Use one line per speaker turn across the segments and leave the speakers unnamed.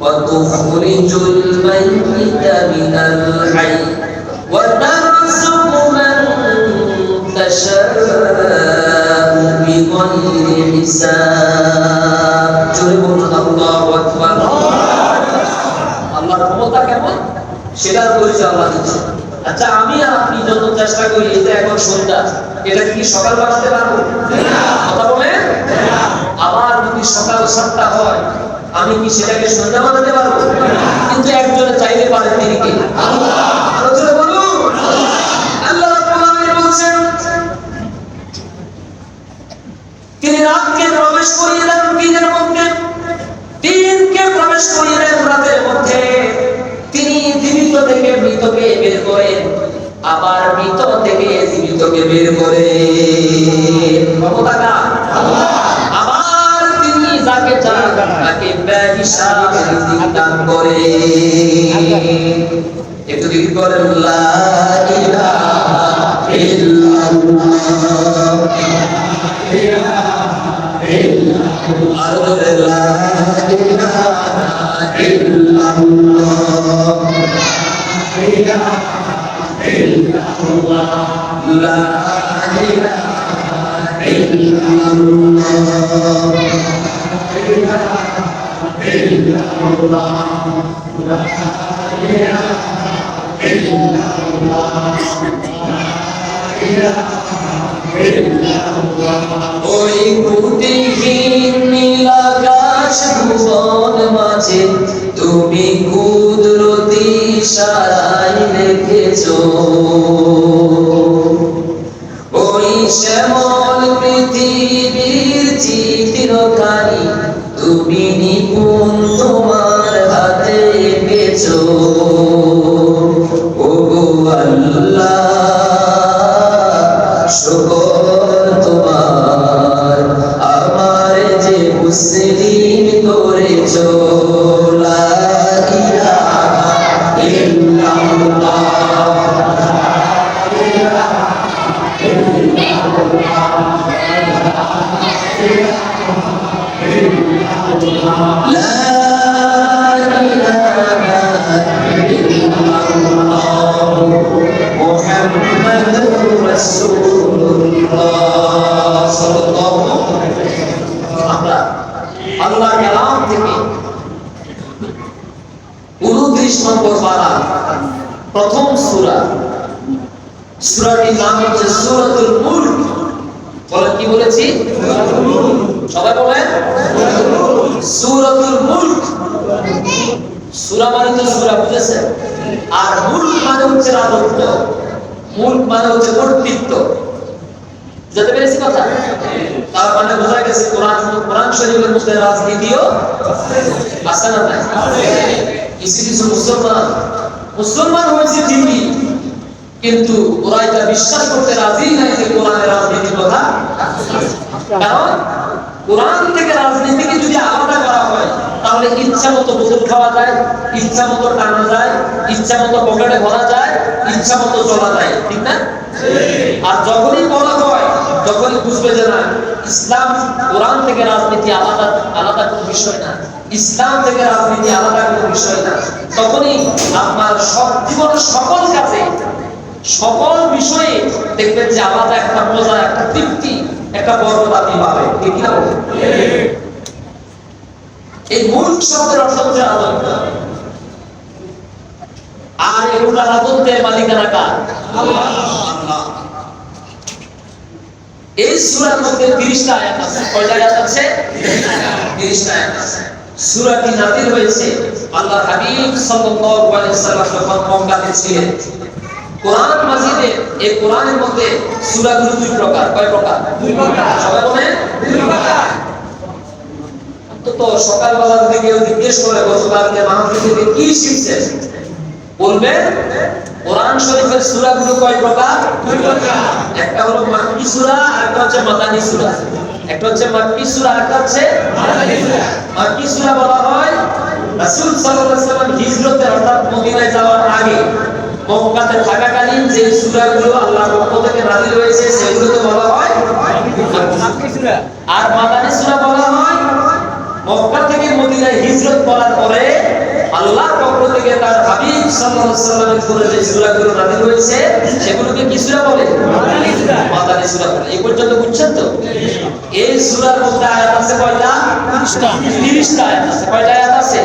وتخرج الميت من الحي وترزق من تشاء بغير حساب الله أكبر আল্লাহর ক্ষমতা কেমন সেটার পরিচয় আল্লাহ দিচ্ছে। আচ্ছা আমি আর আপনি যত চেষ্টা করি এটা এখন সন্ধ্যা, এটা কি সকাল বানাতে পারবো? কথা বলেন। আবার যদি সকাল 7টা হয় আমি কি সেটাকে সন্ধ্যা বানাতে পারবো? কিন্তু একজনে চাইলে পারে, তিনি কে? আল্লাহ। আলোচনা বলুন। আল্লাহ রাব্বুল আলামিন বলছেন তিনি রাতকে প্রবেশ করিয়ে দেন দিনের মধ্যে, দিনকে প্রবেশ করিয়ে দেন রাতের মধ্যে। তিনি জীবিত থেকে মৃতকে বের করেন, আবার মৃত থেকে জীবিতকে বের করেন। ক্ষমতা কার? আল্লাহ। আবার তিনি যাকে চান তাকে বেহিসাব রিজিক দান করেন। একটু জিকির করেন লা ইলাহা ইল্লাল্লাহ। আর বলে লা ইলাহা ইল্লাল্লাহ। লা ইলাহা ইল্লাল্লাহ। ওই কুটিহীন নীল আকাশ ভুবন মাঝে তুমি কুদরতি ইশারায় রেখেছো, ওই শ্যামল পৃথিবীর চিত্রকারী তুমি নিপুণ তোমার হাতে এঁকেছো। ও গো আল্লাহ শুকর তোমার, আমার যে মুসলিম করেছো। লা ইলাহা ইল্লাল্লাহ। লা ইলাহা ইল্লাল্লাহ মুহাম্মাদুর রাসূলুল্লাহ সাল্লাল্লাহু আলাইহি ওয়াসাল্লাম। আমরা আল্লাহর কালাম থেকে 29 নম্বর পারা প্রথম সূরা, সূরাটির নাম হচ্ছে সূরাতুল মুলক। বলেন কি বলেছি? সবাই বলেন সূরাতুল মুলক। সূরা মানে তো সূরা, বুঝেছেন? আর মুলক মানে হচ্ছে রাজত্ব, মুলক মানে হচ্ছে কর্তৃত্ব। বুঝতে পেরেছি কথা? তার মানে বোঝা গেছে কোরআন শরীফের মধ্যে রাজনীতিও আছে না নাই? কিছু কিছু মুসলমান হয়েছে ঠিকই, কিন্তু ওরা এটা বিশ্বাস করতে রাজি নাই যে কোরআনের রাজনীতির কথা। কারণ কোরআন থেকে রাজনীতিকে যদি আলাদা করা হয় তাহলে ইচ্ছা মতো বোতল খাওয়া যায়, ইচ্ছা মতো টানা যায়, ইচ্ছা মতো পকেটে ভরা যায়, ইচ্ছা মতো চলা যায়, ঠিক না? আর যখনই বলা হয়, যখনই বুঝবে যে না ইসলাম কোরআন থেকে রাজনীতি আলাদা আলাদা কোনো বিষয় না, ইসলাম থেকে রাজনীতি আলাদা কোনো বিষয় না, তখনই আপনার সব জীবনের সকল কাজে সকল বিষয়ে দেখবেন যে আলাদা একটা মজা, একটা তৃপ্তি, একটা বরকত পাবে। ঠিক না? এই মুলক শব্দের অর্থ হচ্ছে রাজত্ব। আর এগুলা রাজত্বের মালিকানা কার? আল্লাহ। এই সূরার মধ্যে 30টা আয়াত আছে। কয়টা আয়াত আছে? 30টা আয়াত আছে। সূরাটি নাযিল হয়েছে আল্লাহর হাবিব সাল্লাল্লাহু আলাইহি ওয়াসাল্লাম যখন মক্কাতে ছিলেন। কোরআন মাজিদে এই কোরআনের মধ্যে সূরাগুলো দুই প্রকার। কয় প্রকার? দুই প্রকার। সবাই বলেন দুই প্রকার। তো সকালবেলা যদি কেউ জিজ্ঞেস করে গতকালকে মাহফিল থেকে কি শিখছেন, বলবেন কোরআন শরীফের সূরাগুলো কয় প্রকার? দুই প্রকার। একটা হলো মাক্কি সূরা, আরেকটা হচ্ছে মাদানী সূরা। একটা হচ্ছে মাক্কি সূরা, আরেকটা হচ্ছে মাদানী সূরা। মাক্কি সূরা বলা হয় রাসূল সাল্লাল্লাহু আলাইহি ওয়াসাল্লাম হিজরতে অর্থাৎ মদিনায় যাওয়ার আগে মক্কাতে থাকাকালীন যে সূরাগুলো আল্লাহর পক্ষ থেকে নাযিল হয়েছে সেগুলোকে বলা হয় মাক্কি সূরা। আর মাদানী সূরা বলা হয় মক্কা থেকে মদিনায় হিজরত করার পরে আল্লাহর পক্ষ থেকে তার হাবিব সাল্লাল্লাহু আলাইহি ওয়াসাল্লামের উপরে যে সূরাগুলো নাযিল হয়েছে সেগুলোকে কি সূরা বলে? মাদানী সূরা বলে। এই পর্যন্ত বুঝছেন তো? এই সূরার মধ্যে আয়াত আছে কয়টা? 30টা আয়াত আছে। কয়টা আয়াত আছে?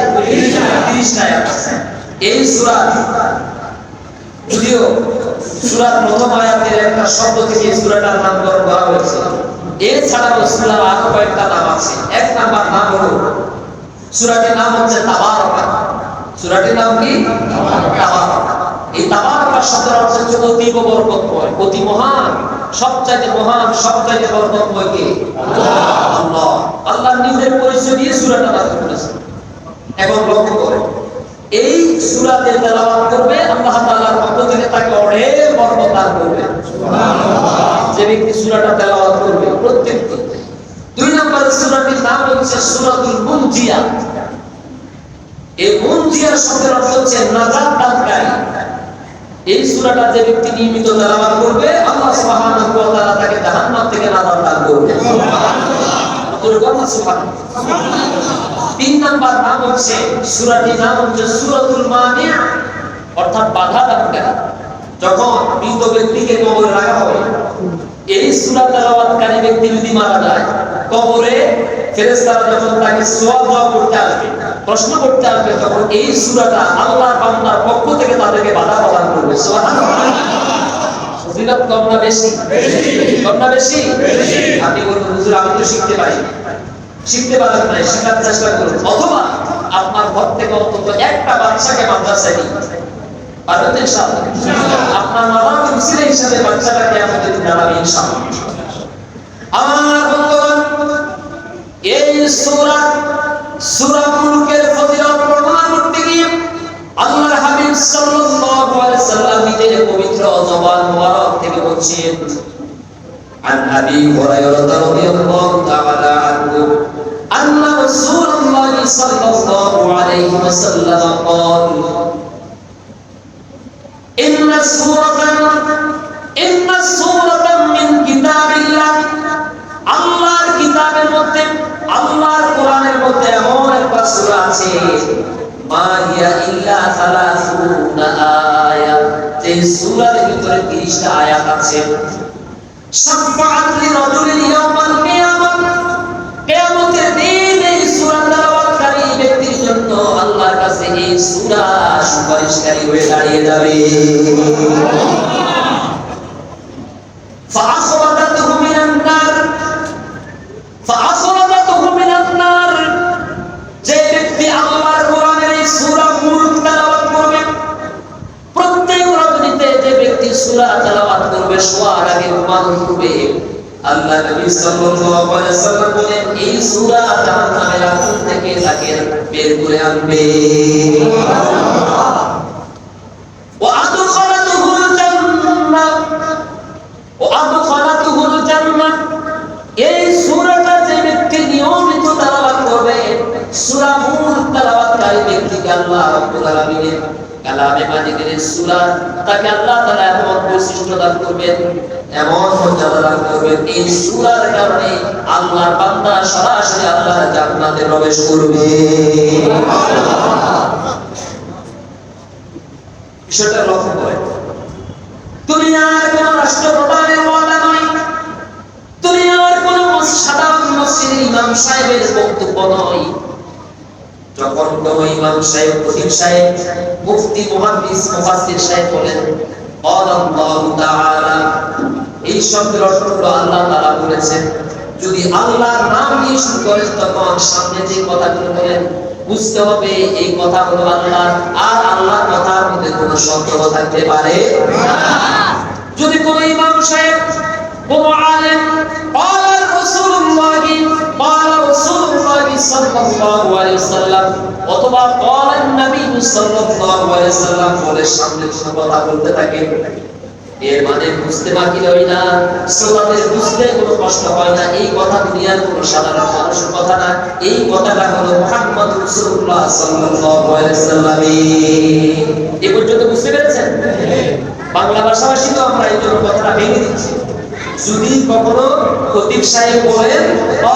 30টা আয়াত আছে। এই সূরা যদিও সূরার প্রথম আয়াতের একটা শব্দ থেকে সূরাটার নামকরণ করা হয়েছে, এছাড়াও সূরার আরো কয়েকটা নাম আছে। এক নাম্বার নাম হলো, সূরাটির নাম হচ্ছে তাবারাকা। সূরাটির নাম কি? তাবারাকা। এই তাবারাকা শব্দের অর্থ হচ্ছে অতীব বরকতময়, অতি মহান, সবচাইতে মহান, সবচাইতে বরকতময় কে? আল্লাহ। আল্লাহ নিজের পরিচয় দিয়ে সূরাটা নাযিল করেছেন। এখন লক্ষ্য করুন, এই সূরাতে তেলাওয়াত করবে আল্লাহ তাআলার পক্ষ থেকে তাকে অনেক বরকত দান করবে। সুবহানাল্লাহ। যে ব্যক্তি সূরাটা তেলাওয়াত করবে প্রত্যেকদিন। দুই নম্বর সূরাটির নাম হচ্ছে সূরাতুল মুনজিয়া। এই মুনজিয়া শব্দের অর্থ হচ্ছে নাজাত দানকারী। এই সূরাটা যে ব্যক্তি নিয়মিত তেলাওয়াত করবে আল্লাহ সুবহানাহু ওয়া তাআলা তাকে জাহান্নাম থেকে নাজাত দান করবে। সুবহানাল্লাহ। সুবহানাল্লাহ। তিন নাম্বার নাম হচ্ছে, সূরাটির নাম হচ্ছে সূরাতুল মানিয়া, অর্থাৎ বাধা দানকারী। যখন মৃত ব্যক্তিকে কবরে রাখা হবে, এই সূরা তেলাওয়াতকারী ব্যক্তি যদি মারা যায়, কবরে ফেরেশতারা যখন তাকে সওয়াল করতে আসবে, প্রশ্ন করতে আসবে, তখন এই সূরাটা আল্লাহর বান্দার পক্ষ থেকে তাদেরকে বাধা প্রদান করবে। সুবহানাল্লাহ। ফজিলত কম না বেশি? কম না বেশি? আপনি বলুন, হুজুর আমি তো শিখতে পারি। শিখতে পারেন না, শেখার চেষ্টা করুন। অথবা আপনার ঘর থেকে অন্তত একটা বাচ্চাকে মাদ্রাসায় নিয়ে পারবেন ইনশাআল্লাহ। আপনার মামার উসিলা হিসাবে বাচ্চাটাকে আমাদের দাঁড়াবে ইনশাআল্লাহ। আমার বন্ধুগণ, এই সূরা মুলকের ফজিলত বর্ণনা করতে গিয়ে আল্লাহর হাবিব সাল্লাল্লাহু আলাইহি ওয়াসাল্লাম নিজের পবিত্র জবান মোবারক থেকে বলছেন, عن أبي هريرة رضي الله تعالى عنه أن رسول الله صلى الله عليه وسلم قال إن سورة من كتاب الله আল্লাহর কিতাবের মধ্যে, আল্লাহর কোরআনের মধ্যে এমন একটা সূরা আছে, মা হিয়া ইল্লা 30 আয়াত, যে সূরার ভিতরে 30টা আয়াত আছে। শাফাআত লিরাজুলিন ইয়াউমাল কিয়ামাহ, কিয়ামতের দিন এই সূরা তেলাওয়াতকারী ব্যক্তির জন্য আল্লাহর কাছে এই সূরা সুপারিশকারী হয়ে দাঁড়িয়ে যাবে। ফাআখরাজাতুহু মিনান নার, ফাআখরাজাতুহু মিনান নার, যে ব্যক্তি আল্লাহর কোরআনের এই সূরা মুলক তেলাওয়াত করবে, প্রত্যেক রজনীতে যে ব্যক্তি সূরা তেলাওয়াত করবে, শোয়ার আগে ঘুমানোর পূর্বে, আল্লাহ নবী সাল্লাল্লাহু আলাইহি ওয়াসাল্লাম বলেন এই সূরা জাহান্নামের আগুন থেকে তাকে বের করে আনবে। ওয়া আদখালাতুহুল জান্নাহ, ওয়া আদখালাতুহুল জান্নাহ, এই সূরাটা যে ব্যক্তি নিয়মিত তেলাওয়াত করবে, সূরা মুলক তেলাওয়াতকারী ব্যক্তিকে আল্লাহ রাব্বুল আলামিনের কালামে মাজিদের সূরা, তাকে আল্লাহ তাআলা এমন বৈশিষ্ট্য দান করবেন, এমন মর্যাদা দান করবেন, এই সূরার কারণে আল্লাহর বান্দা সরাসরি আল্লাহর জান্নাতে প্রবেশ করবে। বিষয়টা লক্ষ্য করেন। দুনিয়ার কোন রাষ্ট্রপ্রধানের ওয়াদা নয়, দুনিয়ার কোন সাধারণ মসজিদের ইমাম সাহেবের বক্তব্য নয়। যখন কোন ইমাম সাহেব, খতিব সাহেব, মুফতি, মুহাদ্দিস, মুফাসসির সাহেব বলেন আল্লাহু তাআলা, এই শব্দের অর্থ হলো আল্লাহ তাআলা বলেছেন, যদি আল্লাহর নাম নিয়ে শুরু করেন তখন সামনে যে কথাগুলো বলেন বুঝতে হবে এই কথা হলো আল্লাহ, আর আল্লাহর কথার মধ্যে কোনো সন্দেহ থাকতে পারে না। যদি কোন ইমাম সাহেব, কোন আলেম قال رسول الله সাল্লাল্লাহু আলাইহি ওয়াসাল্লাম অথবা قال النبي সাল্লাল্লাহু আলাইহি ওয়াসাল্লাম বলে সামনে কোনো কথা বলতে থাকে, এর মানে বুঝতে বাকি রয় না, শ্রোতাদের বুঝতে কোনো কষ্ট হয় না, এই কথা দুনিয়ার কোনো সাধারণ মানুষের কথা না, এই কথাটা হলো মুহাম্মদ রাসূলুল্লাহ সাল্লাল্লাহু আলাইহি ওয়াসাল্লাম। এই পর্যন্ত বুঝতে পেরেছেন? বাংলা ভাষাভাষী তো আমরা এই জন্য কথাটা ভেঙে দিচ্ছি। যদি কখনো খতিব সাহেব বলেন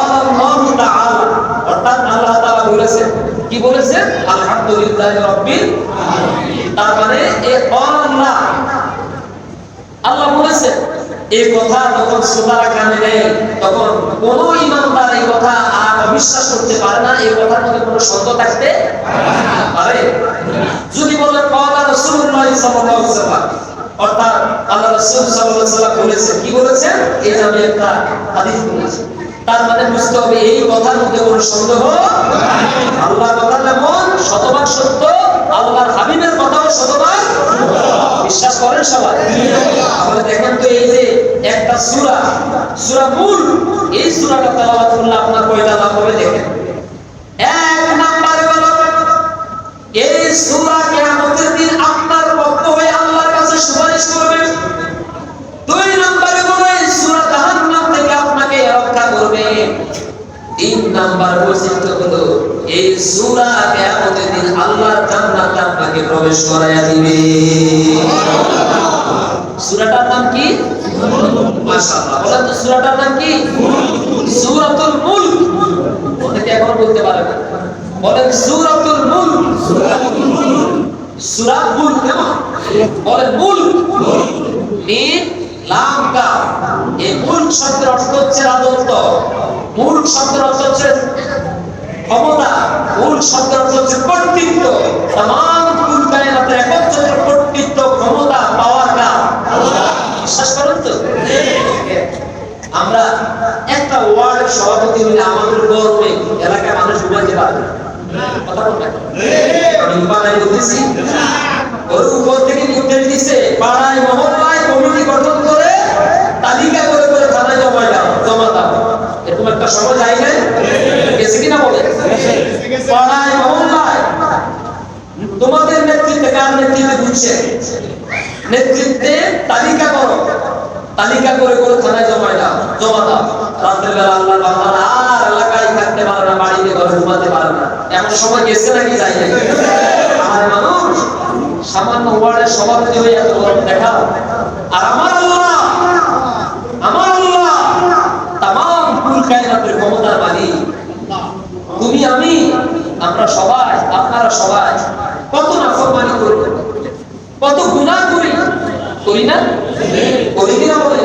আল্লাহু তাআলা, অর্থাৎ আল্লাহ তাআলা বলেছেন, কি বলেছেন? আলহামদুলিল্লাহি রাব্বিল আলামিন। তার মানে এই আল্লাহ আল্লাহ বলেছেন। এই কথা যখন শ্রোতারা কানে নেয় তখন কোন ইমানদার এই কথা আর অবিশ্বাস করতে পারে না, এই কথার মধ্যে কোনো সন্দেহ থাকতে পারে। যদি বলেন ক্বালা রাসূলুল্লাহ সাল্লাল্লাহু আলাইহি ওয়াসাল্লাম, অর্থাৎ আল্লাহ রাসূল সাল্লাল্লাহু আলাইহি ওয়াসাল্লাম বলেছেন, কি বলেছেন? এই যে আমি একটা হাদিস বলেছি, তার মানে বুঝতে হবে এই কথার মধ্যে কোনো সন্দেহ নাই। আল্লাহর কথা যেমন শতভাগ সত্য, আল্লাহর হাবিবের কথাও শতভাগ বিশ্বাস করেন সবাই? তাহলে দেখেন তো এই যে একটা সূরা, সূরা মূল, এই সূরাটা তেলাওয়াত করলে আপনার কয়টা লাভ হবে দেখেন। এক নম্বরে হলো এই সূরা কিয়ামতের দিন আপনার পক্ষ হয়ে আল্লাহর কাছে সুপারিশ করবে। দুই নম্বরে হলো এই সূরা জাহান্নাম থেকে আপনাকে রক্ষা করবে। তিন নাম্বার বৈশিষ্ট্য হলো এই সূরা কিয়ামতের দিন আল্লাহর জান্নাতে আপনাকে প্রবেশ করায়া দিবে। সূরাটার নাম কি? মাশাআল্লাহ, বলেন তো সূরাটার নাম কি? সূরাতুল মুলক। অনেকে এখনো বলতে পারে না, বলেন সূরাতুল মুলক। সূরা মুলক কেমন? বলেন মুলক। মিম লাম কাফ। এই মুলক শব্দের অর্থ হচ্ছে রাজত্ব। মুলক শব্দের অর্থ হচ্ছে ক্ষমতা। মুলক শব্দের অর্থ হচ্ছে কর্তৃত্ব। तमाम কুল কায়নাতের একচ্ছত্র কর্তৃত্ব, ক্ষমতা পাওয়ার কার? আল্লাহ। বিশ্বাস করেন তো? আমরা একটা ওয়ার্ড সভাপতি হলে আমাদের গর্বে এলাকার মানুষ ঘুমাইতে পারবে কথা বলতে আমি পাড়ায় বলতেছি ওর উপর থেকে নির্দেশ দিছে পাড়ায় মহল্লায় কমিটি গঠন করে তালিকা করে করে থানায় জমা দাও। এরকম একটা সময় যায় না? গেছে কিনা বলে? পাড়ায় মহল্লায় তোমাদের নেতৃত্বে, কার নেতৃত্বে বুঝছে? নেতৃত্বে তালিকা করো, তালিকা করে করে থানায় জমা দাও। রাতের বেলা আল্লাহর বান্দারা আর এলাকায় থাকতে পারে না, বাড়িতে ঘরে ঘুমাতে পারে না। এমন সময় গেছে নাকি যায় না? আর মানুষ সামান্য ওয়ার্ডের সভাপতি হয়ে এত গরম দেখা। আর আমার আল্লাহ তামাম কুল কায়নাতের ক্ষমতার মালিক। তুমি আমি আমরা সবাই, আপনারা সবাই কত নাফরমানি করি, কত গুনাহ করি না? করি কিনা বলে?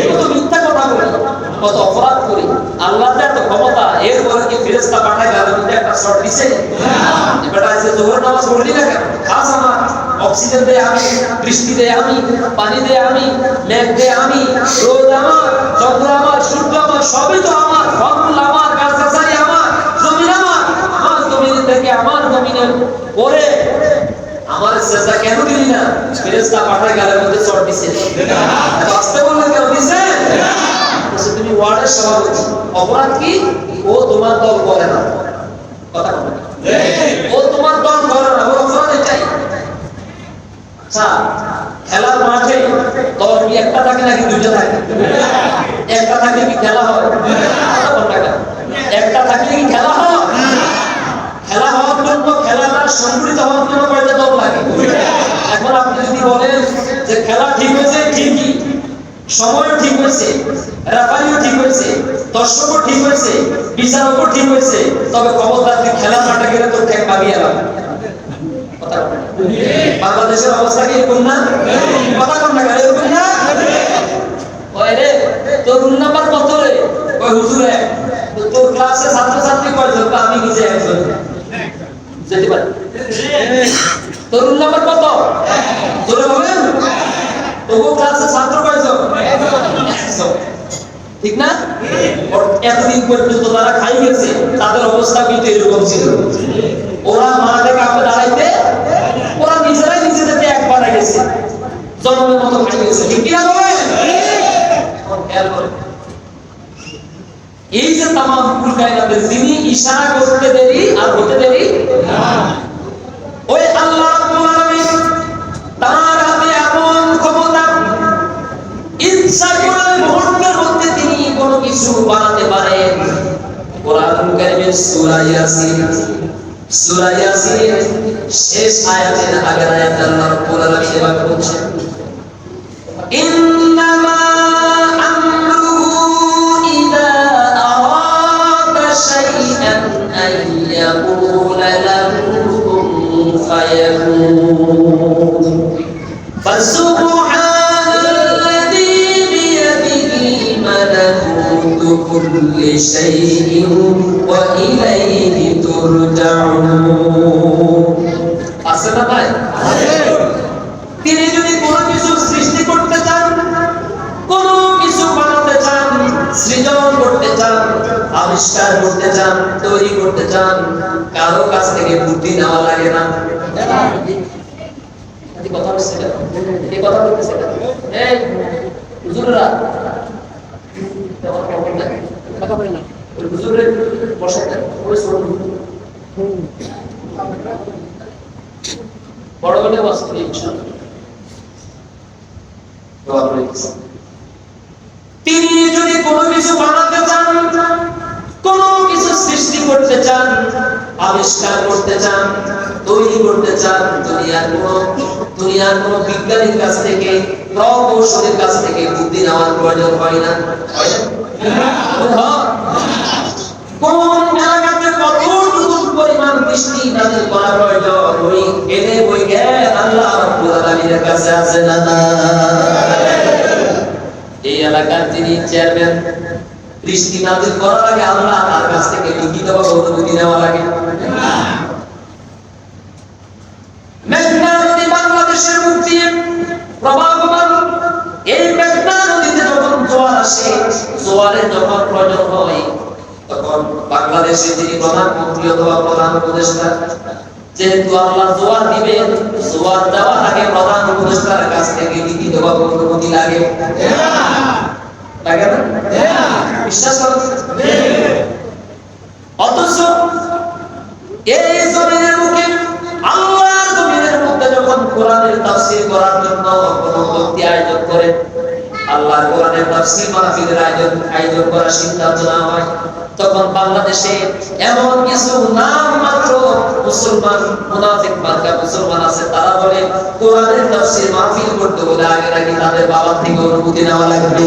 কত মিথ্যা কথা বলি, কত অপরাধ করি। আল্লাহর এত ক্ষমতা, এরপরে কি ফেরেশতা পাঠায় গাড়িতে একটা শর্ট দিছে? এটা আছে জোহর নামাজ পড়লি না কেন? খাস আমার অক্সিজেন দেয় আমি, বৃষ্টি দেয় আমি, পানি দেয় আমি, মেঘ দেয় আমি, রোদ আমার, চন্দ্র আমার, সূর্য আমার, সবই তো আমার। ফলমূল আমার, গাছগাছালি আমার, জমিন আমার। আমার জমিন থেকে আমার জমিনের পরে আমার সেজদা কেন দিলি না? ফেরেশতা পাঠায় গালের মধ্যে চড় দিছে। বাঁচতে বললে কেন দিছে? তুমি ওয়ার্ডের সভাপতি, অপরাধ কি? ও তোমার দল করে না। কথা বলে ও তোমার দল করে না, ওর অপরাধ এটাই। আচ্ছা, খেলার মাঠে দল কি একটা থাকে নাকি দুইটা থাকে? একটা থাকলে কি খেলা হয়? একটা থাকলে কি খেলা হয়? খেলা হওয়ার জন্য, খেলাটা সংগঠিত হওয়ার জন্য কয়টা দল লাগে? এখন আপনি যদি বলেন যে খেলা ঠিক হয়েছে, ঠিকই, সময়ও ঠিক হয়েছে, রেফারিও ঠিক হয়েছে, দর্শকও ঠিক হয়েছে, বিচারকও ঠিক হয়েছে, তবে খবরদার তুই খেলার মাঠে গেলে তোর ঠ্যাং ভাগিয়ে যাবে। বাংলাদেশের অবস্থা কি এরকম না? কথা কোন না এরকম না? ওই রে তোর রুল নাম্বার কত রে? ওই হুজুরে তোর ক্লাসে ছাত্রছাত্রী কয়জন? আমি নিজে একজন। যেতে পারি তোর রুল নাম্বার কত? জোরে বলেন। তবু ক্লাসে ছাত্র কয়জন? 100। ঠিক না? এতদিন পর্যন্ত যারা খাই গেছে তাদের অবস্থা কিন্তু এরকম ছিল। ওরা মাঠে কাপে দাঁড়াইতে ওরা নিজেরাই নিজেদেরকে একবার গেছে, জন্মের মতো খাই গেছে। ঠিক কিনা বলেন? এই যে তামাম কুল কায়নাতের যিনি ইশারা করতে দেরি আর হতে দেরি না, ওই আল্লাহ রাব্বুল আলামিন তার হাতে এমন ক্ষমতা, ইচ্ছা করলে মুহূর্তের মধ্যে তিনি কোনো কিছু বানাতে পারেন। কোরআনুল কারীমের সূরা ইয়াসিন, সূরা ইয়াসিনের শেষ আয়াতের আগের আয়াতে আল্লাহ রাব্বুল আলামিন এভাবে বলছেন, ইন্নামা আমরুহু ইযা আরাদা শাইআন আন ইয়াকুলা এই কথা বলতেছে এই হুজুররা কথা বলে না ওই হুজুরের বসাতে ওই ছোট বড় বড় বস্তু ইনশাআল্লাহ দোয়া করি তিনি যদি কোনো কিছু বানাতে চান কোনো কিছু সৃষ্টি করতে চান আবিষ্কার করতে চান তৈরি করতে চান দুনিয়ার কোন বিজ্ঞানীর কাছ থেকে প্রকৌশলীর কাছ থেকে বুদ্ধি নেওয়ার প্রয়োজন হয় না কোন জায়গাতে কতটুকু পরিমাণ বৃষ্টি নাজিল করা প্রয়োজন ওই এনে ওই জ্ঞান আল্লাহ রাব্বুল আলামিনের কাছে আছে না এই এলাকার যিনি চেয়ারম্যান বৃষ্টি নাজিল করার আগে আল্লাহ তার কাছ থেকে লিখিতভাবে অনুমতি নেওয়া লাগে মেঘনা নদী বাংলাদেশের মুখ দিয়ে প্রবাহমান এই মেঘনা নদীতে যখন জোয়ার আসে জোয়ারের যখন প্রয়োজন হয় তখন বাংলাদেশে যিনি প্রধানমন্ত্রী অথবা প্রধান উপদেষ্টা যেহেতু আল্লাহ জোয়ার দিবেন জোয়ার দেওয়ার আগে প্রধান উপদেষ্টার কাছ থেকে লিখিতভাবে অনুমতি লাগে লাগে না বিশ্বাস করেন অথচ এই জমিনের মুখে আল্লাহর জমিনের মধ্যে যখন কোরআনের তাফসীর করার জন্য কোন ব্যক্তি আয়োজন করে আল্লাহর কোরআনের তাফসীর মাহফিলের আয়োজন করার সিদ্ধান্ত নেওয়া হয় তখন বাংলাদেশে এমন কিছু নাম মাত্র মুসলমান মুনাফিক মার্কা মুসলমান আছে তারা বলে কোরআনের তাফসীর মাহফিল করতে হলে আগে নাকি তাদের বাবা থেকে অনুমতি নেওয়া লাগবে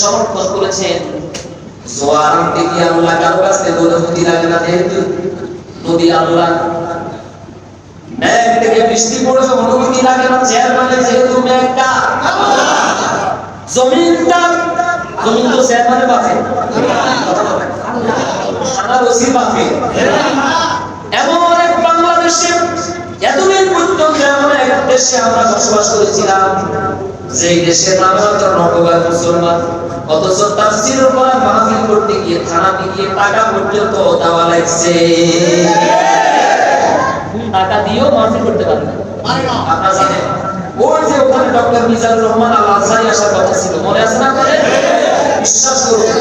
সমর্থন করেছেন জোয়ার থেকে আল্লাহ কারো কাছে অনুমতি লাগে না যেহেতু নদী আল্লাহ মেঘ থেকে বৃষ্টি পড়ে অনুমতি লাগে না চেয়ারম্যানের যেহেতু মেঘটা জমিন তো চেয়ারম্যানের বাফে সারা ওসি বাফে এমন এক বাংলাদেশে এতদিন পর্যন্ত এমন এক দেশে আমরা বসবাস করেছিলাম যে দেশের নাম হচ্ছে নবগাঁ মুসলমান অথচ তাফসীরের কোরআন মাহফিল করতে গিয়ে থানাতে গিয়ে টাকা পর্যন্ত দেওয়া লাগছে টাকা দিয়েও মাহফিল করতে পারে না আপনারা জানেন ওই যে ওখানে ডক্টর মিজানুর রহমান আল আজহারি আসার কথা ছিল মনে আছে না আপনাদের বিশ্বাস করুন